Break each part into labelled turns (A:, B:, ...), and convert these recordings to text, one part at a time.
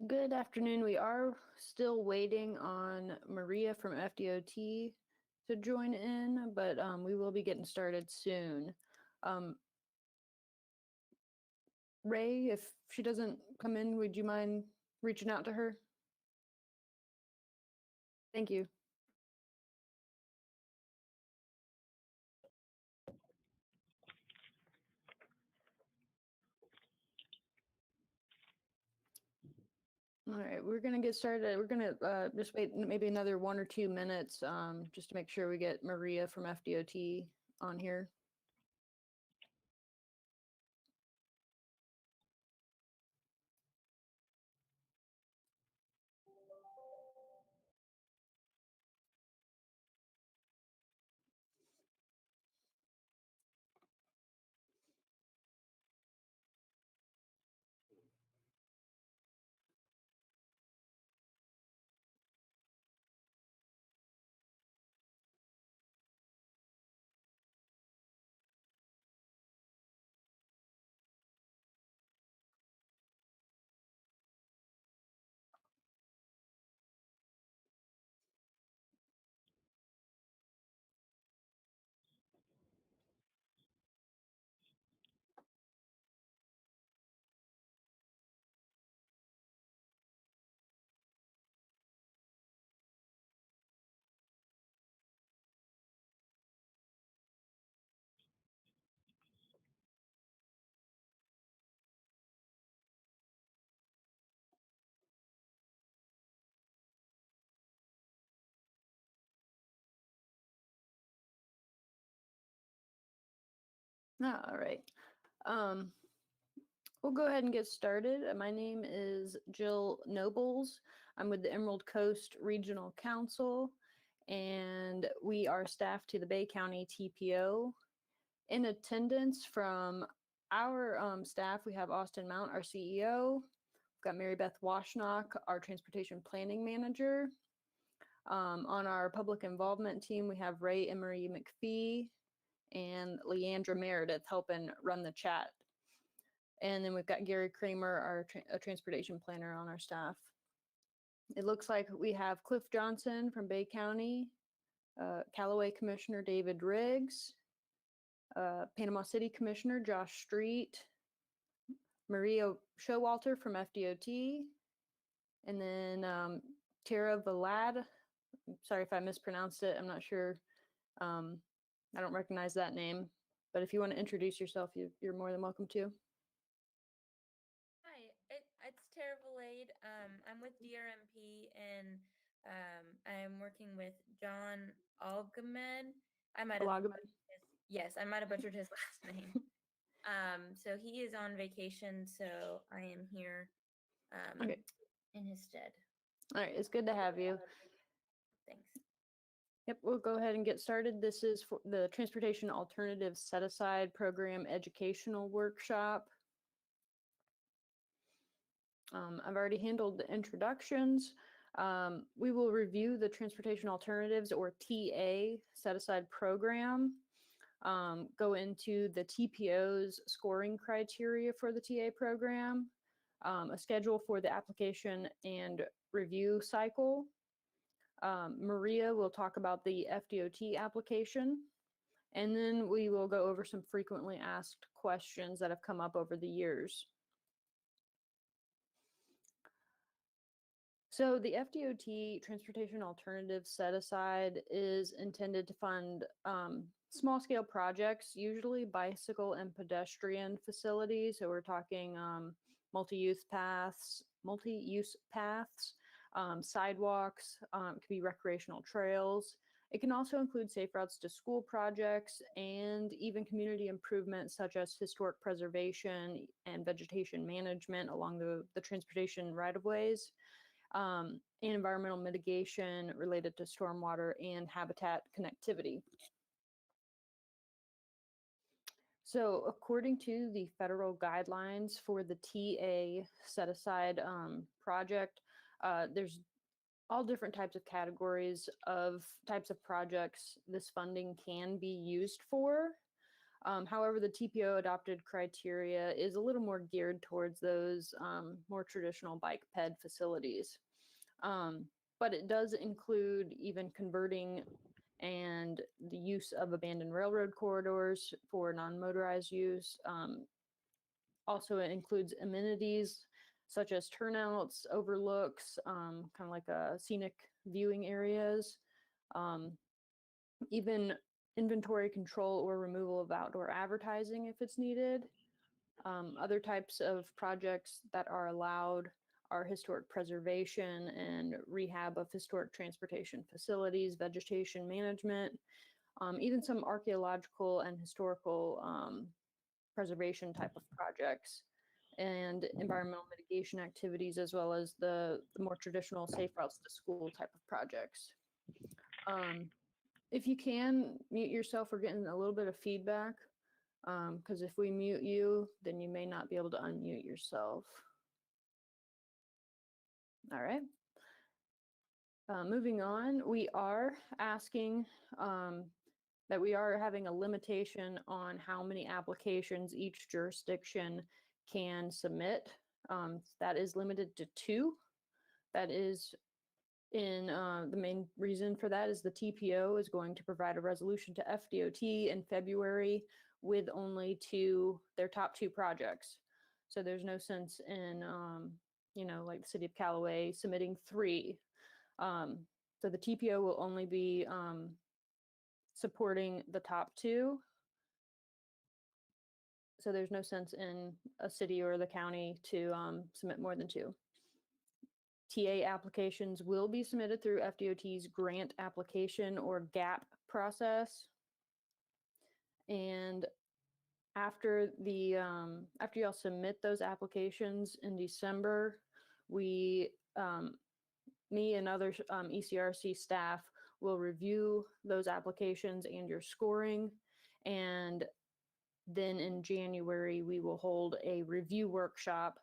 A: Good afternoon. We are still waiting on Maria from FDOT to join in, but we will be getting started soon. Ray, if she doesn't come in, would you mind reaching out to her? Thank you. All right, we're gonna get started. We're gonna just wait maybe another 1 or 2 minutes just to make sure we get Maria from FDOT on here. All right. We'll go ahead and get started. My name is Jill Nobles. I'm with the Emerald Coast Regional Council, and we are staff to the Bay County TPO. In attendance from our staff, we have Austin Mount, our CEO. We've got Mary Beth Washnock, our Transportation Planning Manager. On our public involvement team, we have Ray Emery McPhee and Leandra Meredith helping run the chat. And then we've got Gary Kramer, our transportation planner on our staff. It looks like we have Cliff Johnson from Bay County, Callaway Commissioner David Riggs, Panama City Commissioner Josh Street, Maria Showalter from FDOT, and then Tara Valad. Sorry if I mispronounced it. I'm not sure. I don't recognize that name, but if you want to introduce yourself, you're more than welcome to.
B: It's Tara Valade. I'm with DRMP, and I'm working with John Algamed. I might have butchered his last name. So he is on vacation, so I am here in his stead.
A: All right, it's good to have you.
B: Thanks.
A: Yep, we'll go ahead and get started. This is for the Transportation Alternatives Set-Aside Program Educational Workshop. I've already handled the introductions. We will review the Transportation Alternatives, or TA, set-aside program, go into the TPO's scoring criteria for the TA program, a schedule for the application and review cycle. Maria will talk about the FDOT application, and then we will go over some frequently asked questions that have come up over the years. So the FDOT Transportation Alternatives Set-Aside is intended to fund small-scale projects, usually bicycle and pedestrian facilities. So we're talking multi-use paths, sidewalks, it could be recreational trails. It can also include safe routes to school projects and even community improvements such as historic preservation and vegetation management along the transportation right-of-ways. And environmental mitigation related to stormwater and habitat connectivity. So according to the federal guidelines for the TA set-aside project, there's all different types of categories of types of projects this funding can be used for. However, the TPO adopted criteria is a little more geared towards those more traditional bike ped facilities. But it does include even converting and the use of abandoned railroad corridors for non-motorized use. Also, it includes amenities such as turnouts, overlooks, kind of like scenic viewing areas, even inventory control or removal of outdoor advertising if it's needed. Other types of projects that are allowed are historic preservation and rehab of historic transportation facilities, vegetation management, even some archaeological and historical preservation type of projects, and environmental mitigation activities, as well as the more traditional safe routes to school type of projects. If you can, mute yourself. We're getting a little bit of feedback, because if we mute you, then you may not be able to unmute yourself. All right. Moving on, we are asking that we are having a limitation on how many applications each jurisdiction can submit. That is limited to 2. That is in the main reason for that is the TPO is going to provide a resolution to FDOT in February with only their top 2 projects. So there's no sense in, like the city of Callaway submitting 3. So the TPO will only be supporting the top 2. So there's no sense in a city or the county to submit more than 2. TA applications will be submitted through FDOT's grant application or GAP process. And after y'all submit those applications in December, me and other ECRC staff will review those applications and your scoring. And then in January, we will hold a review workshop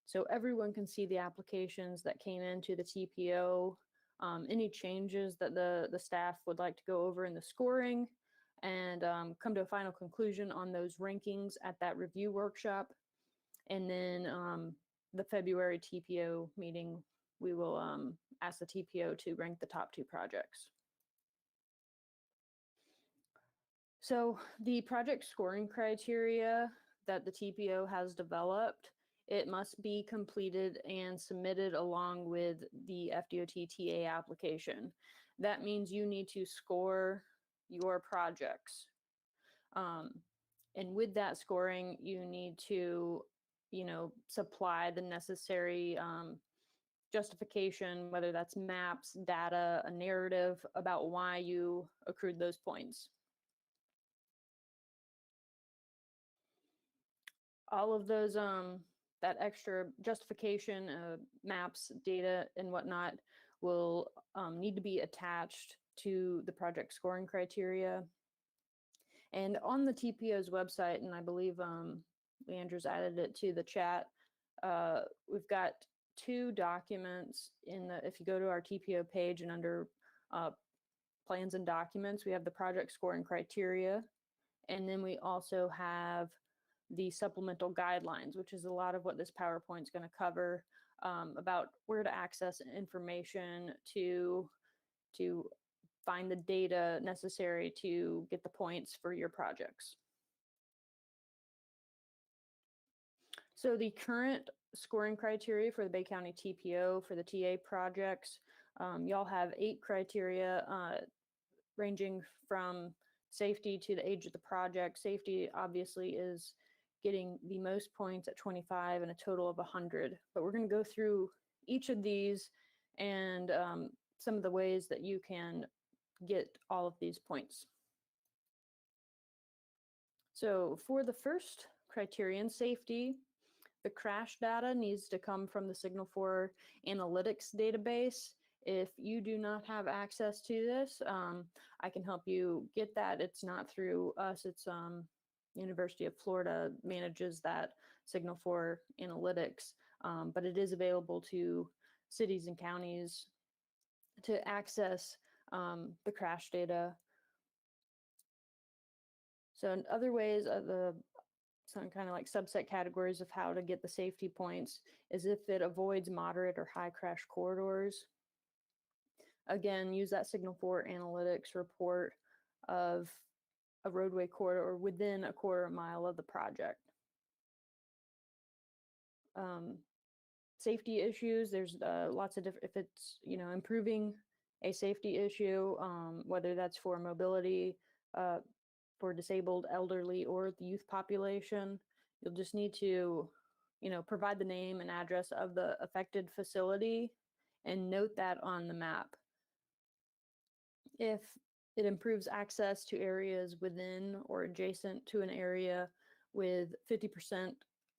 A: so everyone can see the applications that came into the TPO, any changes that the staff would like to go over in the scoring, and come to a final conclusion on those rankings at that review workshop. And then the February TPO meeting, we will ask the TPO to rank the top 2 projects. So the project scoring criteria that the TPO has developed, it must be completed and submitted along with the FDOT TA application. That means you need to score your projects. And with that scoring, you need to, supply the necessary justification, whether that's maps, data, a narrative about why you accrued those points. All of those, that extra justification, maps, data, and whatnot will need to be attached to the project scoring criteria. And on the TPO's website, and I believe Leandra's added it to the chat, we've got 2 documents if you go to our TPO page and under plans and documents, we have the project scoring criteria. And then we also have the supplemental guidelines, which is a lot of what this PowerPoint is going to cover, about where to access information to find the data necessary to get the points for your projects. So the current scoring criteria for the Bay County TPO for the TA projects, y'all have 8 criteria ranging from safety to the age of the project. Safety obviously is getting the most points at 25 and a total of 100. But we're going to go through each of these and some of the ways that you can get all of these points. So for the first criterion, safety, the crash data needs to come from the Signal 4 analytics database. If you do not have access to this, I can help you get that. It's not through us, it's University of Florida manages that Signal 4 analytics, but it is available to cities and counties to access the crash data. So in other ways of some kind of like subset categories of how to get the safety points is if it avoids moderate or high crash corridors. Again, use that Signal 4 analytics report of a roadway corridor within a quarter mile of the project. Safety issues, there's lots of different, if it's, improving a safety issue, whether that's for mobility, for disabled, elderly, or the youth population, you'll just need to, provide the name and address of the affected facility and note that on the map. If it improves access to areas within or adjacent to an area with 50%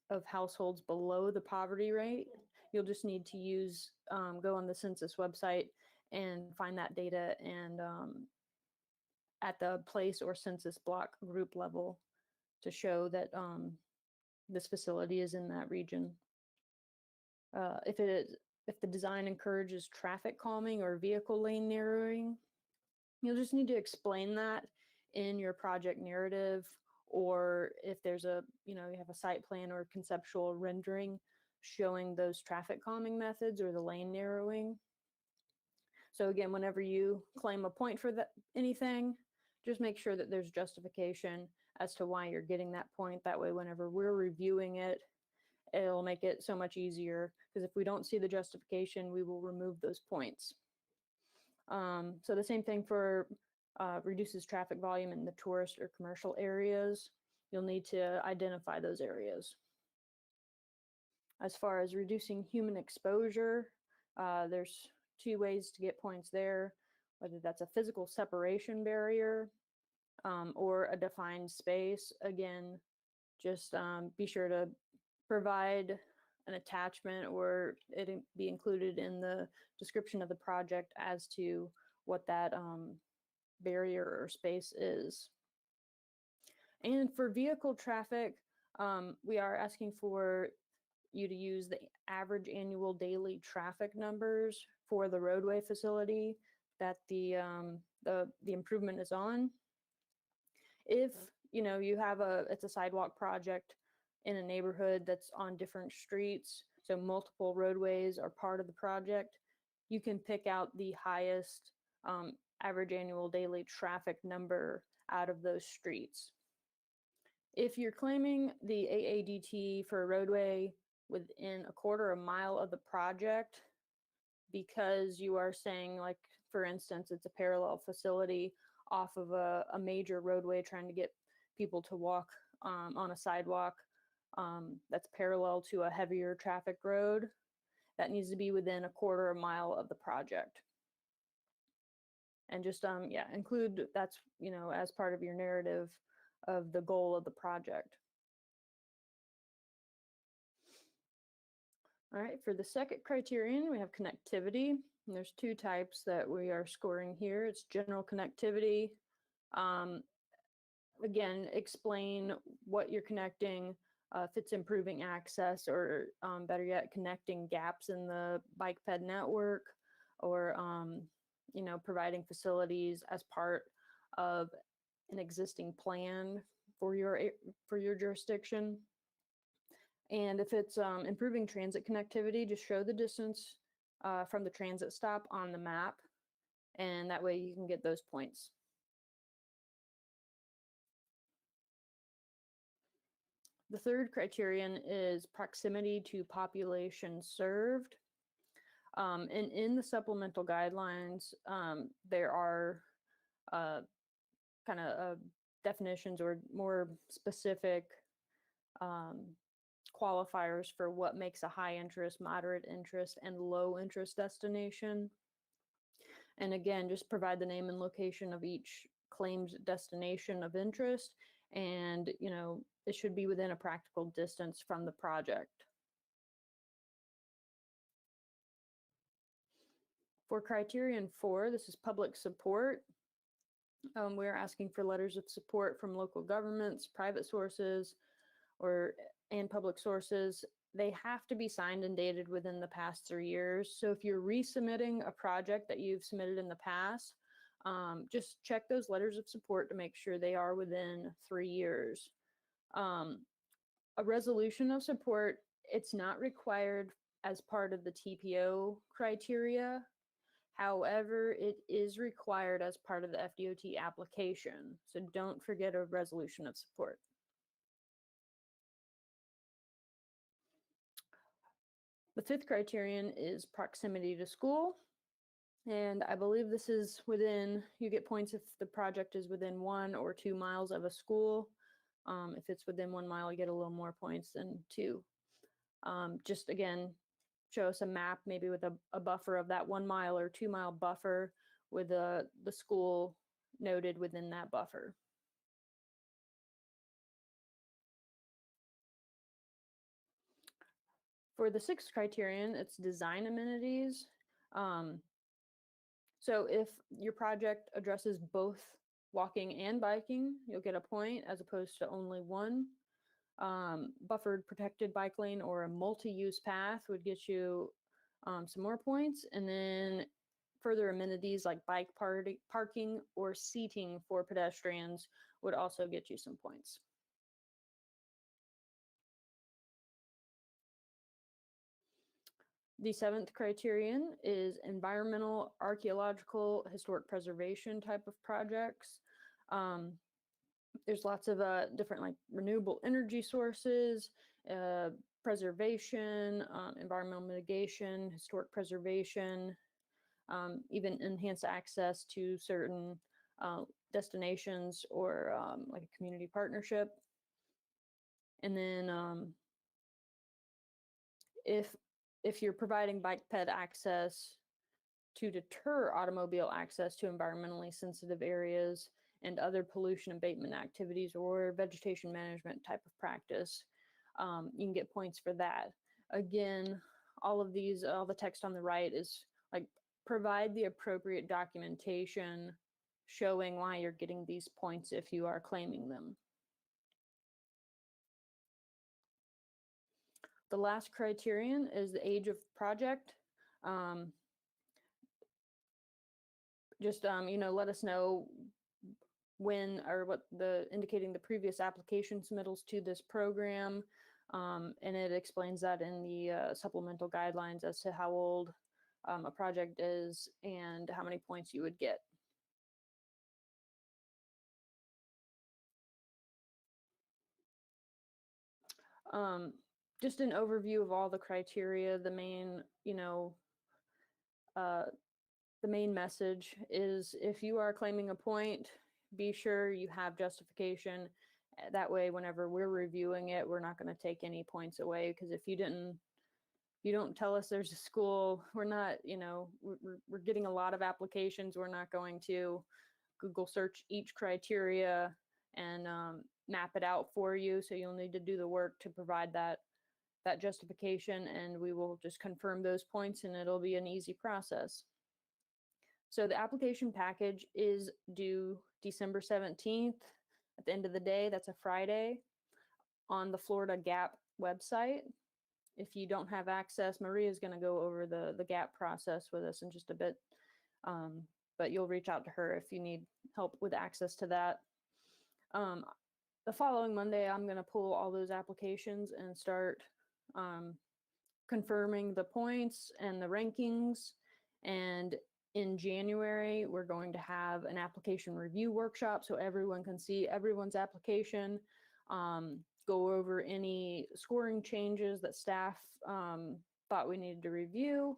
A: of households below the poverty rate, you'll just need to go on the census website and find that data and at the place or census block group level to show that this facility is in that region. If the design encourages traffic calming or vehicle lane narrowing, you'll just need to explain that in your project narrative, or if there's you have a site plan or conceptual rendering showing those traffic calming methods or the lane narrowing. So again, whenever you claim a point for anything, just make sure that there's justification as to why you're getting that point. That way, whenever we're reviewing it, it'll make it so much easier, because if we don't see the justification, we will remove those points. So the same thing for reduces traffic volume in the tourist or commercial areas. You'll need to identify those areas. As far as reducing human exposure, there's 2 ways to get points there, whether that's a physical separation barrier or a defined space. Again, just be sure to provide an attachment or it be included in the description of the project as to what that barrier or space is. And for vehicle traffic, we are asking for you to use the average annual daily traffic numbers for the roadway facility that the improvement is on. If you have it's a sidewalk project in a neighborhood that's on different streets, so multiple roadways are part of the project, you can pick out the highest average annual daily traffic number out of those streets. If you're claiming the AADT for a roadway within a quarter of a mile of the project, because you are saying, like, for instance, it's a parallel facility off of a major roadway trying to get people to walk on a sidewalk that's parallel to a heavier traffic road, that needs to be within a quarter of a mile of the project. And just include that's as part of your narrative of the goal of the project. All right, for the second criterion, we have connectivity. And there's 2 types that we are scoring here. It's general connectivity. Again, explain what you're connecting, if it's improving access, or better yet, connecting gaps in the bike ped network, or providing facilities as part of an existing plan for your jurisdiction. And if it's improving transit connectivity, just show the distance from the transit stop on the map, and that way you can get those points. The third criterion is proximity to population served. And in the supplemental guidelines, there are kind of definitions or more specific qualifiers for what makes a high interest, moderate interest, and low interest destination. And again, just provide the name and location of each claimed destination of interest, and it should be within a practical distance from the project. For criterion 4, this is public support. We're asking for letters of support from local governments, private sources, and public sources. They have to be signed and dated within the past 3 years. So if you're resubmitting a project that you've submitted in the past, Just check those letters of support to make sure they are within 3 years. A resolution of support, it's not required as part of the TPO criteria. However, it is required as part of the FDOT application. So don't forget a resolution of support. The fifth criterion is proximity to school. And I believe this is within, you get points if the project is within 1 or 2 miles of a school. If it's within 1 mile, you get a little more points than 2. Just again, show us a map, maybe with a buffer of that 1 mile or 2 mile buffer with the school noted within that buffer. For the sixth criterion, it's design amenities. So if your project addresses both walking and biking, you'll get a point as opposed to only one. Buffered protected bike lane or a multi-use path would get you some more points. And then further amenities like bike parking or seating for pedestrians would also get you some points. The seventh criterion is environmental, archaeological, historic preservation type of projects. There's lots of different like renewable energy sources, preservation, environmental mitigation, historic preservation, even enhanced access to certain destinations or like a community partnership. And then if you're providing bike ped access to deter automobile access to environmentally sensitive areas and other pollution abatement activities or vegetation management type of practice, you can get points for that. Again, all the text on the right is like provide the appropriate documentation showing why you're getting these points if you are claiming them. The last criterion is the age of project. Let us know when or what indicating the previous application submittals to this program. And it explains that in the supplemental guidelines as to how old a project is and how many points you would get. Just an overview of all the criteria. The main message is if you are claiming a point, be sure you have justification. That way, whenever we're reviewing it, we're not going to take any points away, because if you don't tell us there's a school, we're not, we're getting a lot of applications. We're not going to Google search each criteria and map it out for you. So you'll need to do the work to provide that justification, and we will just confirm those points, and it'll be an easy process. So the application package is due December 17th at the end of the day. That's a Friday, on the Florida GAP website. If you don't have access, Maria is going to go over the GAP process with us in just a bit, but you'll reach out to her if you need help with access to that. The following Monday, I'm going to pull all those applications and start confirming the points and the rankings. And in January, we're going to have an application review workshop so everyone can see everyone's application, go over any scoring changes that staff thought we needed to review,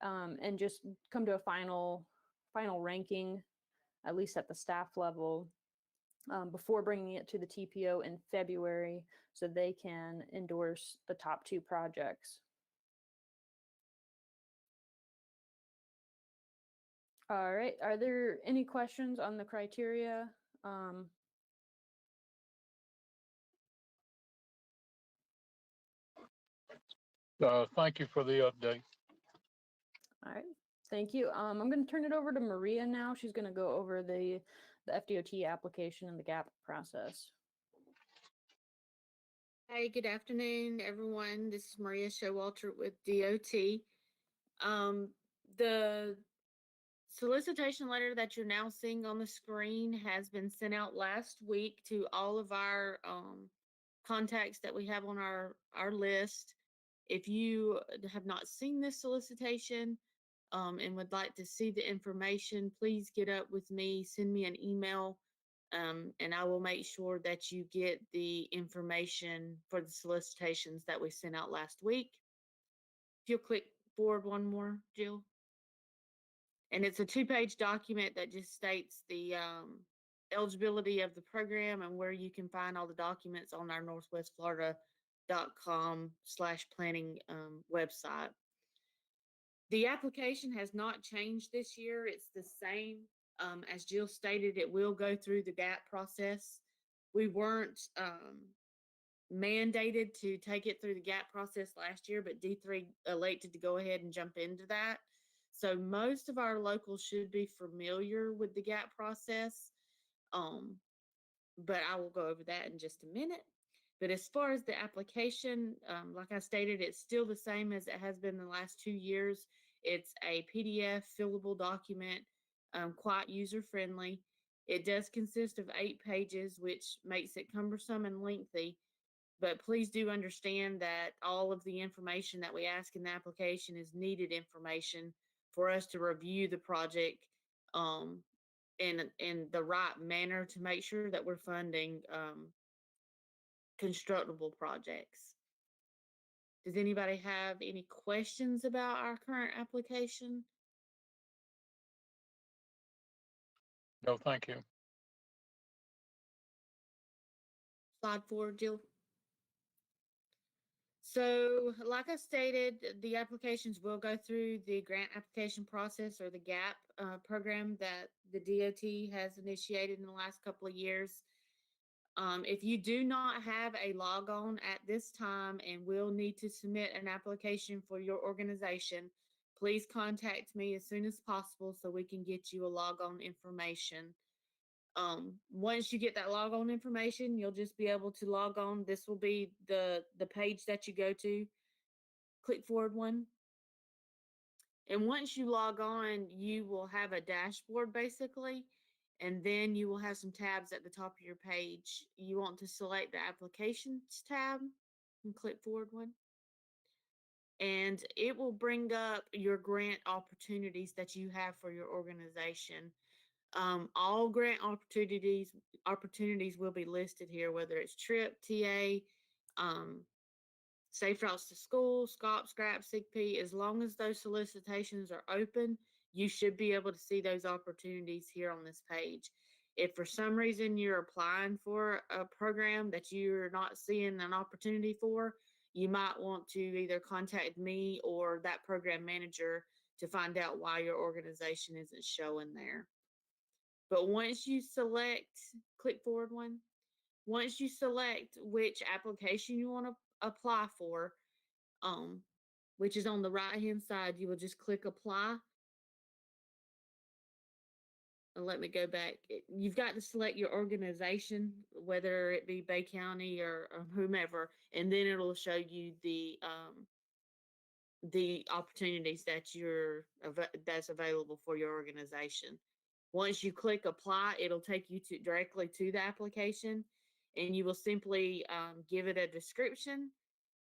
A: and just come to a final ranking, at least at the staff level, before bringing it to the TPO in February so they can endorse the top 2 projects. All right, are there any questions on the criteria?
C: Thank you for the update.
A: All right, thank you. I'm going to turn it over to Maria now. She's going to go over the FDOT application and the GAP process.
D: Hey, good afternoon, everyone. This is Maria Showalter with DOT. solicitation letter that you're now seeing on the screen has been sent out last week to all of our contacts that we have on our list. If you have not seen this solicitation and would like to see the information, please get up with me, send me an email, and I will make sure that you get the information for the solicitations that we sent out last week. If you'll click forward one more, Jill. And it's a 2-page document that just states the eligibility of the program and where you can find all the documents on our northwestflorida.com/planning website. The application has not changed this year. It's the same. As Jill stated, it will go through the GAP process. We weren't mandated to take it through the GAP process last year, but D3 elected to go ahead and jump into that. So most of our locals should be familiar with the GAP process, but I will go over that in just a minute. But as far as the application, like I stated, it's still the same as it has been the last 2 years. It's a PDF fillable document, quite user-friendly. It does consist of 8 pages, which makes it cumbersome and lengthy. But please do understand that all of the information that we ask in the application is needed information for us to review the project in the right manner to make sure that we're funding constructible projects. Does anybody have any questions about our current application?
C: No, thank you.
D: Slide forward, Jill. So, like I stated, the applications will go through the grant application process or the GAP program that the DOT has initiated in the last couple of years. If you do not have a log-on at this time and will need to submit an application for your organization, please contact me as soon as possible so we can get you a log-on information. Once you get that log-on information, you'll just be able to log on. This will be the page that you go to. Click forward one. And once you log on, you will have a dashboard basically, and then you will have some tabs at the top of your page. You want to select the applications tab and click forward one. And it will bring up your grant opportunities that you have for your organization. All grant opportunities will be listed here, whether it's TRIP, TA, Safe Routes to School, SCOP, SCRAP, SIGP. As long as those solicitations are open, you should be able to see those opportunities here on this page. If for some reason you're applying for a program that you're not seeing an opportunity for, you might want to either contact me or that program manager to find out why your organization isn't showing there. But once you select, click forward one. Once you select which application you want to apply for, which is on the right-hand side, you will just click apply. And let me go back. You've got to select your organization, whether it be Bay County or whomever, and then it'll show you the opportunities that's available for your organization. Once you click apply, it'll take you directly to the application, and you will simply give it a description,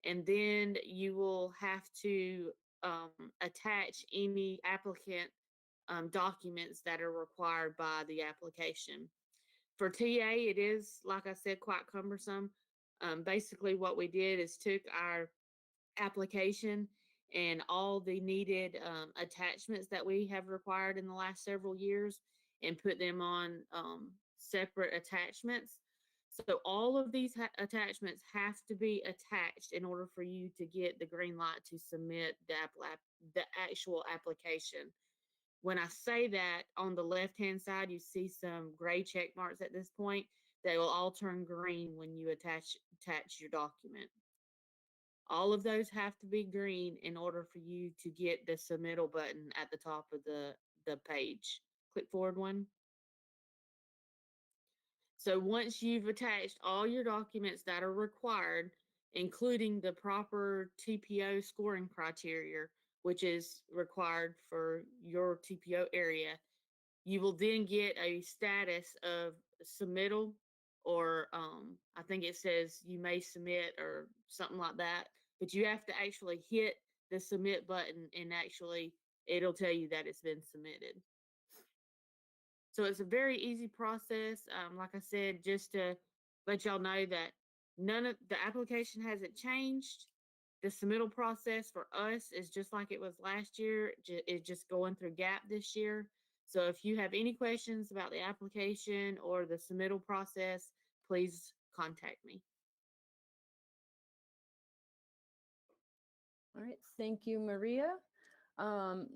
D: and then you will have to attach any applicant documents that are required by the application. For TA, it is, like I said, quite cumbersome. Basically, what we did is took our application and all the needed attachments that we have required in the last several years and put them on separate attachments. So all of these attachments have to be attached in order for you to get the green light to submit the actual application. When I say that, on the left-hand side, you see some gray check marks at this point. They will all turn green when you attach your document. All of those have to be green in order for you to get the submittal button at the top of the page. Click forward one. So once you've attached all your documents that are required, including the proper TPO scoring criteria, which is required for your TPO area. You will then get a status of submittal, or I think it says you may submit or something like that. But you have to actually hit the submit button, and actually it'll tell you that it's been submitted. So it's a very easy process. Like I said, just to let y'all know that none of the application hasn't changed. The submittal process for us is just like it was last year. It's just going through GAP this year. So if you have any questions about the application or the submittal process, please contact me.
A: All right, thank you, Maria.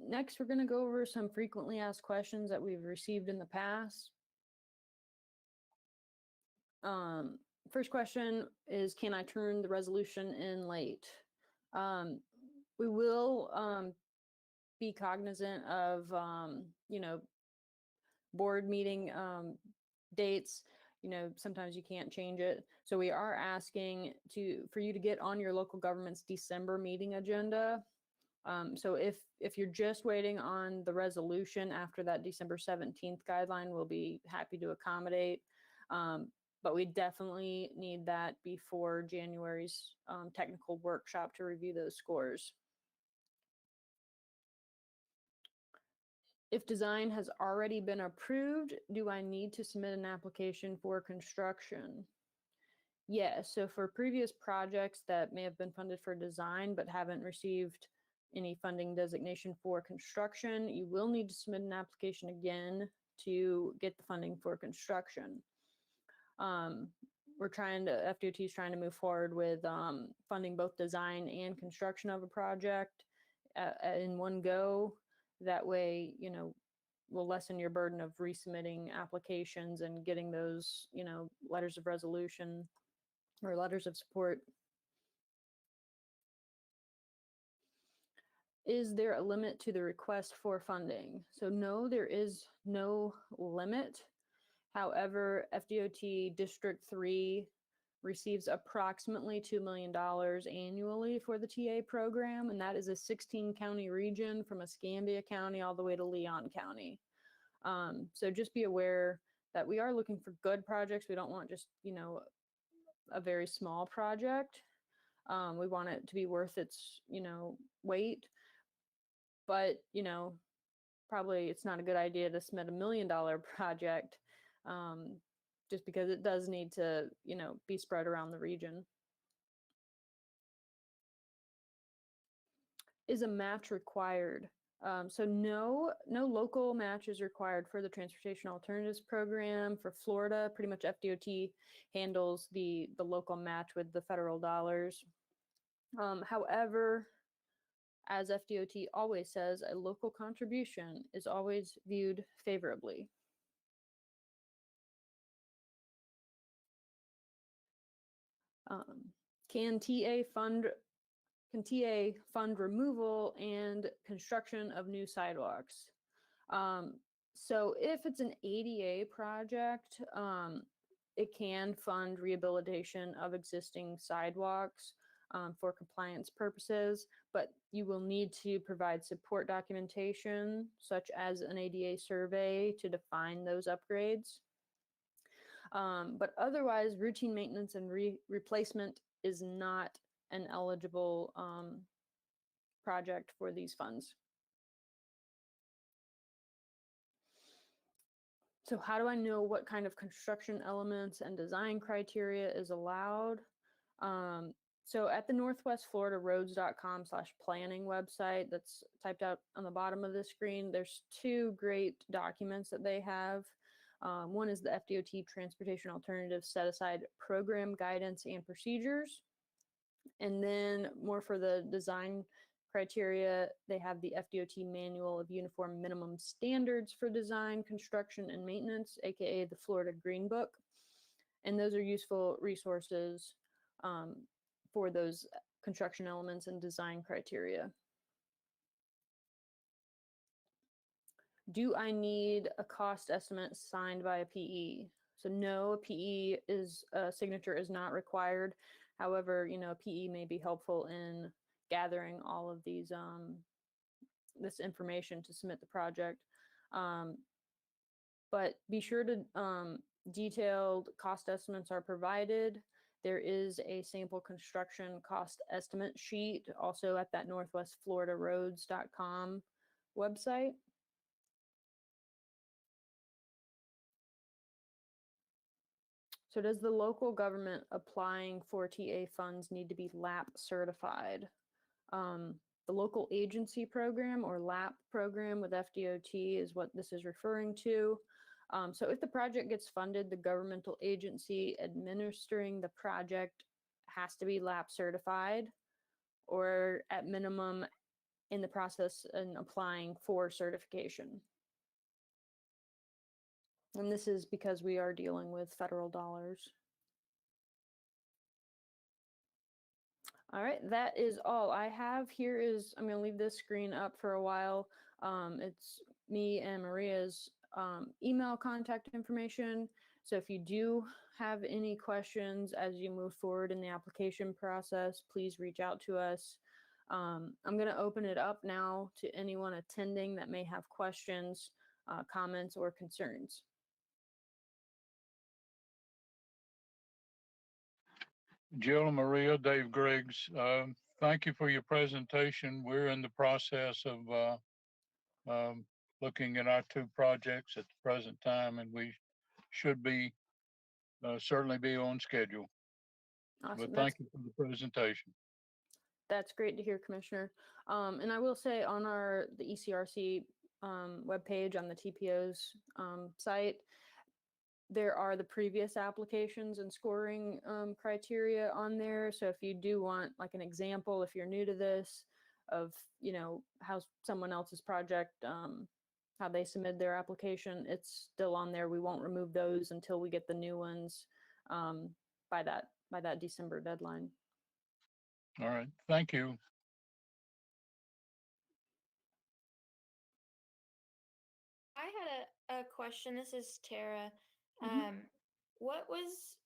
A: Next, we're going to go over some frequently asked questions that we've received in the past. First question is, can I turn the resolution in late? We will be cognizant of, board meeting dates. Sometimes you can't change it. So we are asking for you to get on your local government's December meeting agenda. So if you're just waiting on the resolution after that December 17th guideline, we'll be happy to accommodate. But we definitely need that before January's technical workshop to review those scores. If design has already been approved, do I need to submit an application for construction? Yes. So for previous projects that may have been funded for design but haven't received any funding designation for construction, you will need to submit an application again to get the funding for construction. FDOT is trying to move forward with funding both design and construction of a project in one go. That way, will lessen your burden of resubmitting applications and getting those, letters of resolution or letters of support. Is there a limit to the request for funding? So no, there is no limit. However, FDOT District 3 receives approximately $2 million annually for the TA program, and that is a 16-county region from Escambia County all the way to Leon County. So just be aware that we are looking for good projects. We don't want just, a very small project. We want it to be worth its, weight. But, probably it's not a good idea to submit $1 million project. Just because it does need to, be spread around the region. Is a match required? So no local match is required for the Transportation Alternatives Program. For Florida, pretty much FDOT handles the local match with the federal dollars. However, as FDOT always says, a local contribution is always viewed favorably. Can TA fund removal and construction of new sidewalks? So if it's an ADA project, it can fund rehabilitation of existing sidewalks for compliance purposes, but you will need to provide support documentation such as an ADA survey to define those upgrades. But otherwise, routine maintenance and replacement is not an eligible project for these funds. So how do I know what kind of construction elements and design criteria is allowed? So at the northwestfloridaroads.com/planning website that's typed out on the bottom of the screen, there's two great documents that they have. One is the FDOT Transportation Alternatives Set Aside Program Guidance and Procedures. And then more for the design criteria, they have the FDOT Manual of Uniform Minimum Standards for Design, Construction, and Maintenance, aka the Florida Green Book. And those are useful resources for those construction elements and design criteria. Do I need a cost estimate signed by a PE? So no, a PE signature is not required. However, a PE may be helpful in gathering all of these this information to submit the project. But be sure to detailed cost estimates are provided. There is a sample construction cost estimate sheet also at that northwestfloridaroads.com website. So does the local government applying for TA funds need to be LAP certified? The local agency program or LAP program with FDOT is what this is referring to. So if the project gets funded, the governmental agency administering the project has to be LAP certified, or at minimum in the process and applying for certification. And this is because we are dealing with federal dollars. All right, that is all I have. Here is, I'm going to leave this screen up for a while. It's me and Maria's email contact information. So if you do have any questions as you move forward in the application process, please reach out to us. I'm going to open it up now to anyone attending that may have questions, comments, or concerns.
C: Jill and Maria, Dave Griggs, thank you for your presentation. We're in the process of looking at our two projects at the present time, and we should be certainly be on schedule.
A: Awesome.
C: But thank you for the presentation.
A: That's great to hear, Commissioner. And I will say on the ECRC webpage on the TPO's site, there are the previous applications and scoring criteria on there. So if you do want like an example, if you're new to this, of how someone else's project, how they submit their application, it's still on there. We won't remove those until we get the new ones by that December deadline.
C: All right, thank you.
B: I had a question. This is Tara.
A: Mhm.
B: What was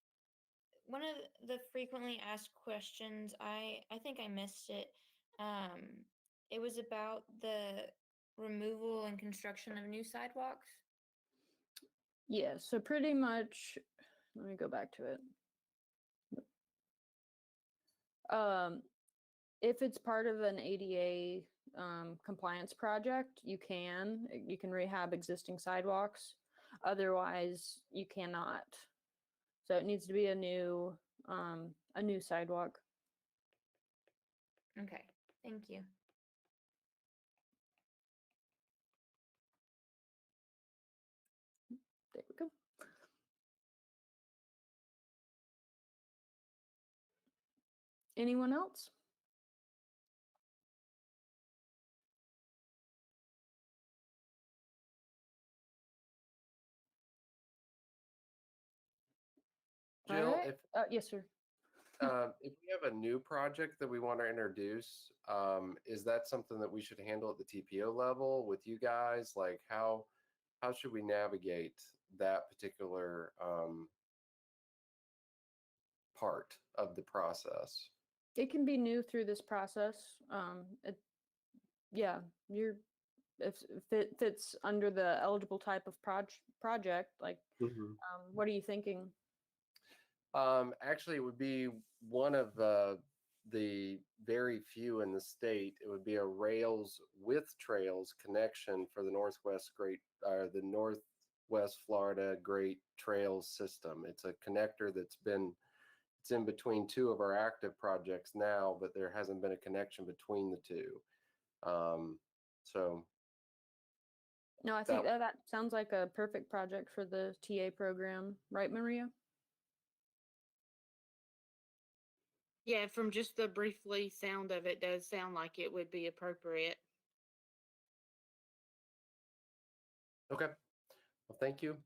B: one of the frequently asked questions? I think I missed it. It was about the removal and construction of new sidewalks.
A: Yeah, so pretty much, let me go back to it. If it's part of an ADA compliance project, you can rehab existing sidewalks. Otherwise, you cannot. So it needs to be a new sidewalk.
B: Okay, thank you.
A: There we go. Anyone else? All
E: Jill,
A: right. Yes, sir.
E: if we have a new project that we want to introduce, is that something that we should handle at the TPO level with you guys? Like how should we navigate that particular part of the process?
A: It can be new through this process. Yeah, if it fits under the eligible type of project, like, what are you thinking?
E: Actually, it would be one of the very few in the state. It would be a rails with trails connection for the the Northwest Florida Great Trails System. It's a connector it's in between two of our active projects now, but there hasn't been a connection between the two. So.
A: No, I think that sounds like a perfect project for the TA program, right, Maria?
D: Yeah, from just the briefly sound of it, does sound like it would be appropriate.
E: Okay. Well, thank you.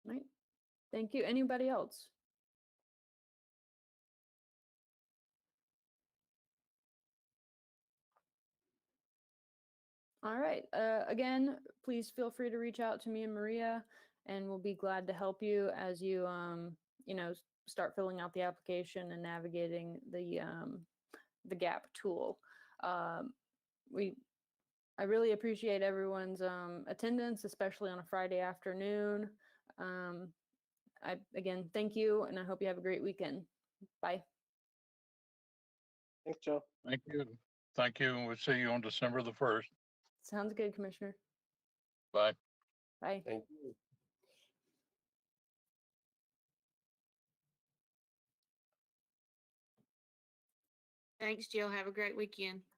A: Right. Thank you. Anybody else? All right. Again, please feel free to reach out to me and Maria, and we'll be glad to help you as you, start filling out the application and navigating the GAP tool. We I really appreciate everyone's attendance, especially on a Friday afternoon. Again, thank you, and I hope you have a great weekend. Bye.
F: Thanks, Joe.
C: Thank you. Thank you, and we'll see you on December the 1st.
A: Sounds good, Commissioner.
C: Bye.
A: Bye.
E: Thank you.
D: Thanks, Jill. Have a great weekend.